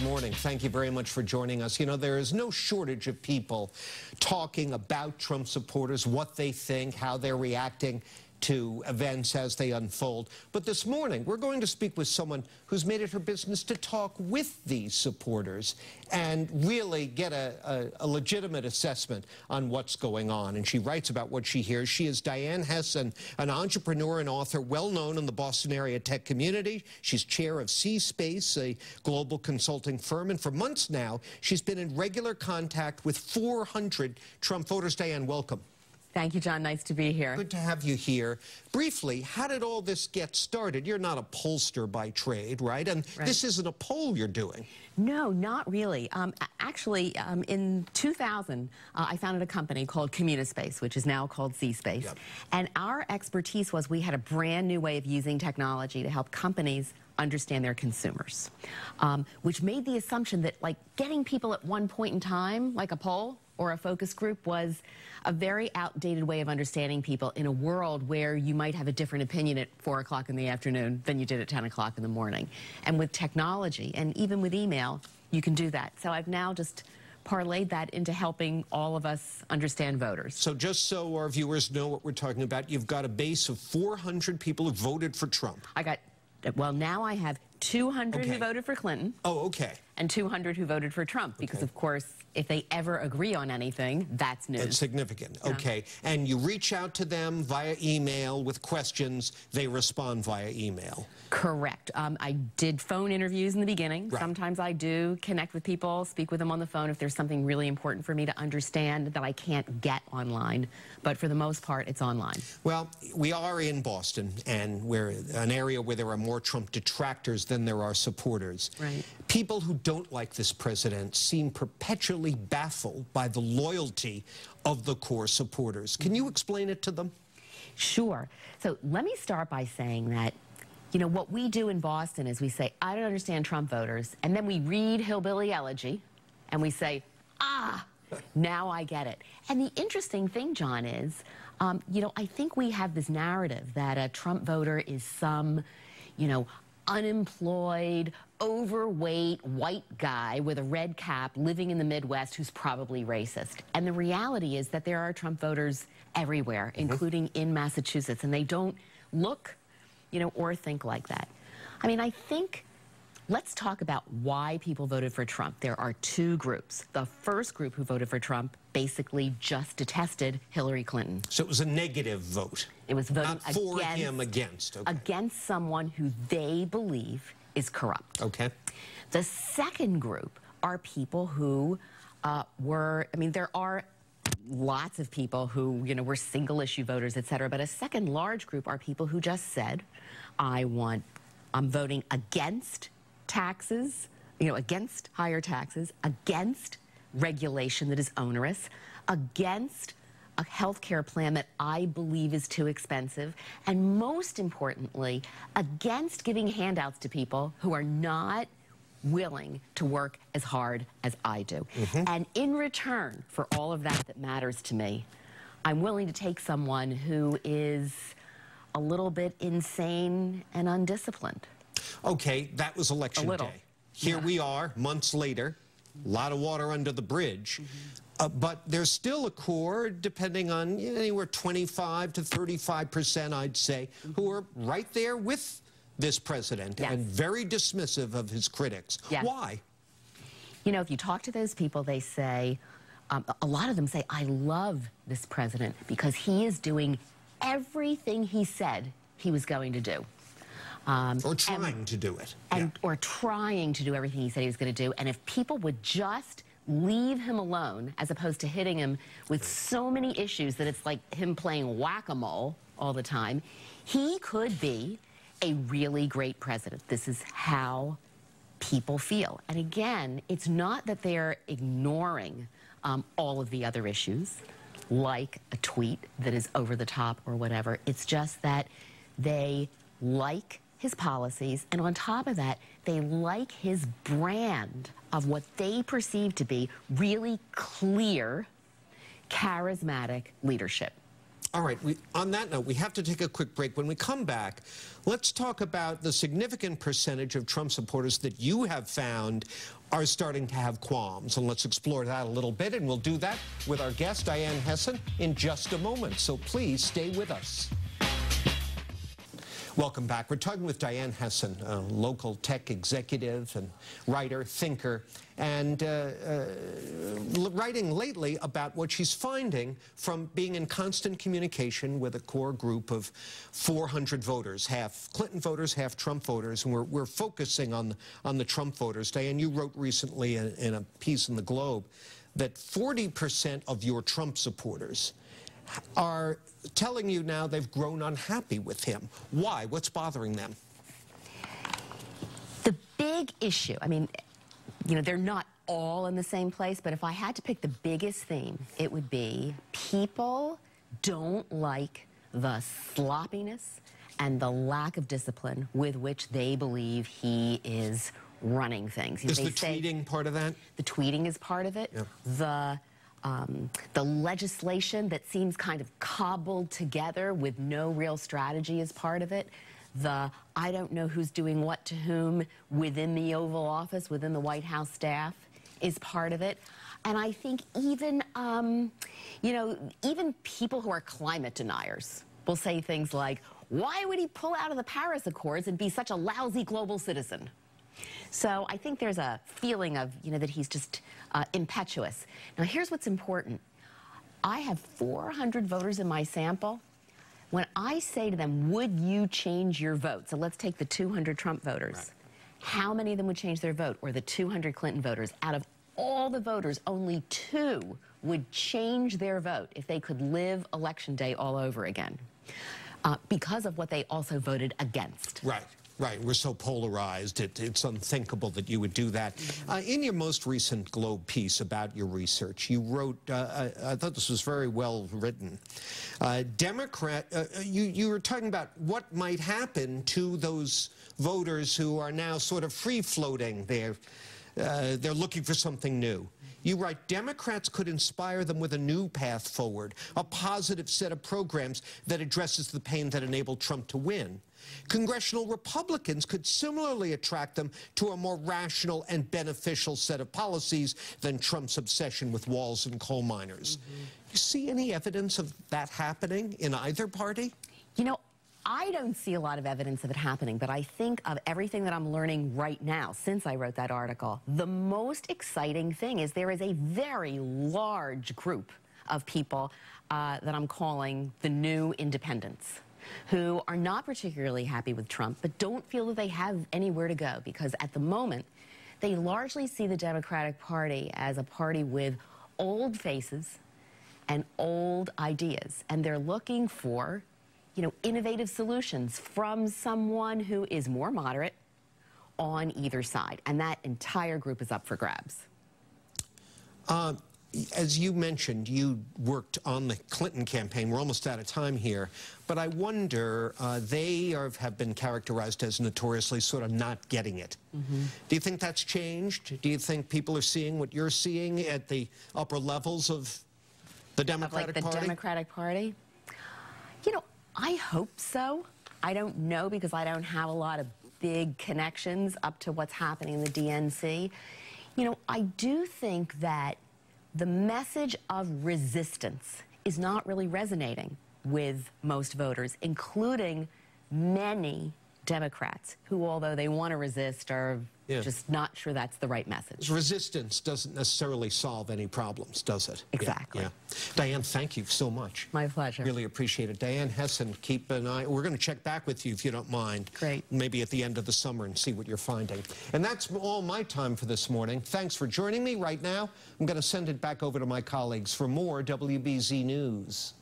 good morning. Thank you very much for joining us. You know, there is no shortage of people talking about Trump supporters, what they think, how they're reacting to events as they unfold. But this morning, we're going to speak with someone who's made it her business to talk with these supporters and really get a legitimate assessment on what's going on. And she writes about what she hears. She is Diane Hessan, an entrepreneur and author well known in the Boston area tech community. She's chair of C-Space, a global consulting firm. And for months now, she's been in regular contact with 400 Trump voters. Diane, welcome. Thank you, John. Nice to be here. Good to have you here. Briefly, how did all this get started? You're not a pollster by trade, right? And this isn't a poll you're doing. No, not really. Actually, in 2000, I founded a company called Communispace, which is now called C-Space. Yep. And our expertise was we had a brand new way of using technology to help companies understand their consumers, which made the assumption that, like, getting people at one point in time, like a poll or a focus group, was a very outdated way of understanding people in a world where you might have a different opinion at 4 o'clock in the afternoon than you did at 10 o'clock in the morning. And with technology, and even with email, you can do that. So I've now just parlayed that into helping all of us understand voters. So just so our viewers know what we're talking about, you've got a base of 400 people who voted for Trump. Well, now I have 200 who voted for Clinton. Oh, okay. And 200 who voted for Trump, because of course, if they ever agree on anything, that's news. That's significant. Yeah. Okay. And you reach out to them via email with questions. They respond via email. Correct. I did phone interviews in the beginning. Right. Sometimes I do connect with people, speak with them on the phone if there's something really important for me to understand that I can't get online. But for the most part, it's online. Well, we are in Boston, and we're an area where there are more Trump detractors than there are supporters. Right. People who don't like this president seem perpetually baffled by the loyalty of the core supporters. Can you explain it to them? Sure. So let me start by saying that, you know, what we do in Boston is we say, I don't understand Trump voters, and then we read Hillbilly Elegy, and we say, ah, now I get it. And the interesting thing, John, is, you know, I think we have this narrative that a Trump voter is some, you know, unemployed, overweight, white guy with a red cap living in the Midwest who's probably racist. And the reality is that there are Trump voters everywhere, including in Massachusetts, and they don't look, you know, or think like that. I mean, I think, let's talk about why people voted for Trump. There are two groups. The first group who voted for Trump basically just detested Hillary Clinton. So it was a negative vote. It was voting not for him, against. Okay. Against someone who they believe is corrupt. Okay. The second group are people who were, I mean, there are lots of people who, you know, were single-issue voters, et cetera, but a second large group are people who just said, I'm voting against taxes, you know, against higher taxes, against regulation that is onerous, against a health care plan that I believe is too expensive, and most importantly, against giving handouts to people who are not willing to work as hard as I do. And in return for all of that matters to me, I'm willing to take someone who is a little bit insane and undisciplined. Okay, that was election day. Here we are, months later, a lot of water under the bridge. But there's still a core, depending on anywhere 25 to 35%, I'd say, who are right there with this president and very dismissive of his critics. Why? You know, if you talk to those people, they say, a lot of them say, I love this president because he is doing everything he said he was going to do. Or trying to do it. Or trying to do everything he said he was going to do. And if people would just leave him alone, as opposed to hitting him with so many issues that it's like him playing whack-a-mole all the time, he could be a really great president. This is how people feel. And again, it's not that they're ignoring all of the other issues, like a tweet that is over the top or whatever. It's just that they like his policies, and on top of that, they like his brand of what they perceive to be really clear, charismatic leadership. All right, on that note, we have to take a quick break. When we come back, let's talk about the significant percentage of Trump supporters that you have found are starting to have qualms. And let's explore that a little bit, and we'll do that with our guest, Diane Hessan, in just a moment. So please stay with us. Welcome back. We're talking with Diane Hessan, a local tech executive and writer, thinker, and writing lately about what she's finding from being in constant communication with a core group of 400 voters, half Clinton voters, half Trump voters, and we're focusing on the Trump voters. Diane, you wrote recently in a piece in the Globe that 40% of your Trump supporters are telling you now they've grown unhappy with him. Why? What's bothering them? The big issue, I mean, you know, they're not all in the same place, but if I had to pick the biggest theme, it would be people don't like the sloppiness and the lack of discipline with which they believe he is running things. Is the tweeting part of that? The tweeting is part of it. Yeah. The legislation that seems kind of cobbled together with no real strategy is part of it. The I don't know who's doing what to whom within the Oval Office, within the White House staff is part of it. And I think even, you know, even people who are climate deniers will say things like, why would he pull out of the Paris Accords and be such a lousy global citizen? So I think there's a feeling of, you know, that he's just impetuous. Now, here's what's important. I have 400 voters in my sample. When I say to them, would you change your vote? So let's take the 200 Trump voters. Right. How many of them would change their vote? Or the 200 Clinton voters? Out of all the voters, only 2 would change their vote if they could live Election Day all over again, because of what they also voted against. Right. Right, we're so polarized, it's unthinkable that you would do that. In your most recent Globe piece about your research, you wrote, I thought this was very well written, you were talking about what might happen to those voters who are now sort of free-floating. They're looking for something new. You write, Democrats could inspire them with a new path forward, a positive set of programs that addresses the pain that enabled Trump to win. Congressional Republicans could similarly attract them to a more rational and beneficial set of policies than Trump's obsession with walls and coal miners. You see any evidence of that happening in either party? You know, I don't see a lot of evidence of it happening, but I think of everything that I'm learning right now since I wrote that article, the most exciting thing is there is a very large group of people that I'm calling the new independents, who are not particularly happy with Trump, but don't feel that they have anywhere to go, because at the moment, they largely see the Democratic Party as a party with old faces and old ideas, and they're looking for, you know, innovative solutions from someone who is more moderate on either side, and that entire group is up for grabs. As you mentioned, you worked on the Clinton campaign. We're almost out of time here. But I wonder, they have been characterized as notoriously sort of not getting it. Do you think that's changed? Do you think people are seeing what you're seeing at the upper levels of the Democratic Party? The Democratic Party? You know, I hope so. I don't know, because I don't have a lot of big connections up to what's happening in the DNC. You know, I do think that the message of resistance is not really resonating with most voters, including many Democrats who, although they want to resist, are just not sure that's the right message. Resistance doesn't necessarily solve any problems, does it? Exactly. Yeah. Diane, thank you so much. My pleasure. Really appreciate it. Diane Hessan, keep an eye. We're going to check back with you if you don't mind. Great. Maybe at the end of the summer and see what you're finding. And that's all my time for this morning. Thanks for joining me. Right now, I'm going to send it back over to my colleagues for more WBZ News.